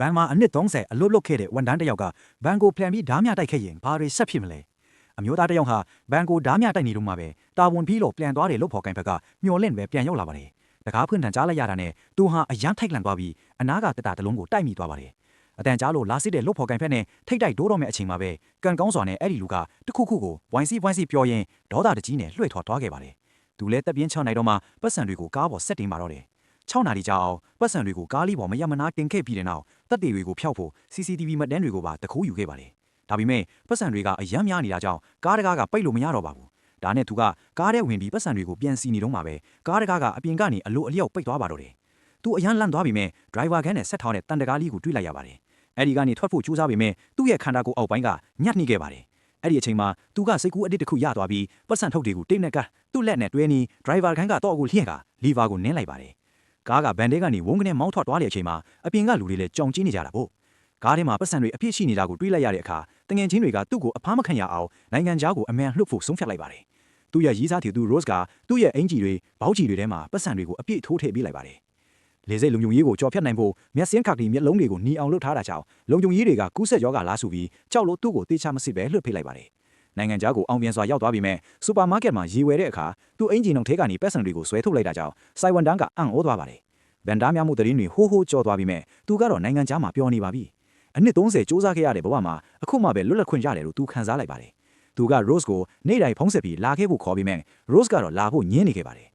ဘန်မှာအနှစ်30အလွတ်လွတ်ခဲ့တဲ့ဝန်ထမ်းတစ်ယောက်ကဘန်ကိုဖလန်ပြီးဓားမြတိုက်ခဲ့ရင်ဘာတွေဆက်ဖြစ်မလဲအမျိုးသားတစ်ယောက်ဟာဘန်ကိုဓားမြတိုက်နေတော့မှပဲတာဝန်ပြီးလို့ပြန်သွားတယ်လို့ဖော်ကိုင်ဘက်ကမျော်လင့်ပဲပြန်ရောက်လာပါတယ်တကားဖွင့်ထန်ကြားလိုက်ရတာနဲ့သူဟာအရန်ထိုက်လန့်သွားပြီးအနာကတက်တာတလုံးကိုတိုက်မိသွားပါတယ်အတန်ကြားလို့လာစစ်တဲ့လို့ဖော်ကိုင်ဖက်နဲ့ထိတ်တိုက်ဒိုးတော့မဲ့အချိန်မှာပဲကန်ကောင်းစွာနဲ့အဲ့ဒီလူကတခုခုကိုဝိုင်းစီပြောရင်ဒေါသတကြီးနဲ့လွှဲထွားသွားခဲ့ပါတယ်သူလည်းတက်ပြင်းချနိုင်တော့မှပတ်စံတွေကိုကားပေါ်ဆက်တင်ပါတော့တယ်6နာရီကြာအောင်ပတ်စံတွေကိုကားလေးပေါ်မရမနာတင်ခဲ့ပြီးတဲ့နောက်တပ်တွေကိုဖျောက်ဖို့ CCTV မှတ်တမ်းတွေကိုပါတခိုးယူခဲ့ပါတယ်ဒါပေမဲ့ပတ်စံတွေကအယမ်းများနေတာကြောင့်ကားတကားကပိတ်လို့မရတော့ပါဘူးဒါနဲ့သူကကားထဲဝင်ပြီးပတ်စံတွေကိုပြန်စီနေတော့မှပဲကားတကားကအပြင်ကနေအလိုအလျောက်ပိတ်သွားပါတော့တယ်သူအယမ်းလန့်သွားပြီမဲ့ဒရိုင်ဘာခန်းနဲ့ဆက်ထားတဲ့တန်တကားလေးကိုတွေ့လိုက်ရပါတယ်အဲ့ဒီကနေထွက်ဖို့ကြိုးစားပေမဲ့သူ့ရဲ့ခန္ဓာကိုယ်အောက်ပိုင်းကညှက်နှိခဲ့ပါတယ်အဲ့ဒီအချိန်မှာသူကစိတ်ကူးအတစ်တစ်ခုရသွားပြီးပတ်စံထုတ်တွေကိုတိတ်နဲ့ကသူ့လက်နဲ့တွဲနီးဒရိုင်ဘာခန်းကတော့ကိုလျှက်ကလီဗာကိုနင်းလိုက်ပါတယ်ကားကဗန်တဲကနေဝုန်းကနေမောင်းထွက်သွားတဲ့အချိန်မှာအပြင်ကလူတွေလည်းကြောင်ကျင်းနေကြတာပေါ့ကားထဲမှာပတ်စံတွေအပြည့်ရှိနေတာကိုတွေးလိုက်ရတဲ့အခါတငယ်ချင်းတွေကသူ့ကိုအဖားမခံရအောင်နိုင်ငံခြားကိုအမြန်လှုပ်ဖို့ဆုံးဖြတ်လိုက်ပါတယ်သူ့ရဲ့ရီးစားသူ Rose ကသူ့ရဲ့အင်ဂျီတွေဘောက်ဂျီတွေထဲမှာပတ်စံတွေကိုအပြည့်ထိုးထည့်ပေးလိုက်ပါတယ်လေစိတ်လုံခြုံရေးကိုကြော်ဖြတ်နိုင်ဖို့မျက်စင်းခါတီမျက်လုံးတွေကိုหนีအောင်လုပ်ထားတာကြောင့်လုံခြုံရေးတွေကကူးဆက်ရောဂါလားဆိုပြီးကြောက်လို့သူ့ကိုတေချာမစစ်ပဲလွှတ်ဖိလိုက်ပါတယ်နိုင်ငံခြားကိုအောင်ပြန်စွာရောက်သွားပြီးမဲ့စူပါမားကတ်မှာရေဝယ်တဲ့အခါသူ့အင်ဂျီနှုံထဲကနေပတ်စံတွေကိုဆွဲထုတ်လိုက်တာကြောင့်စိုင်ဝန်တန်းကအံ့ဩသွားပါတယ်ဗန်ဒါးများမှုတရင်တွေဟိုးဟိုးကြော်သွားပြီးမဲ့သူကတော့နိုင်ငံခြားမှာပျော်နေပါပြီအနှစ်30စူးစမ်းခဲ့ရတဲ့ဘဝမှာအခုမှပဲလွတ်လပ်ခွင့်ရတယ်လို့သူခံစားလိုက်ပါတယ်သူက Rose ကိုနေ့တိုင်းဖုံးဆက်ပြီးလာခဲ့ဖို့ခေါ်ပြီးမဲ့ Rose ကတော့လာဖို့ညင်းနေခဲ့ပါတယ်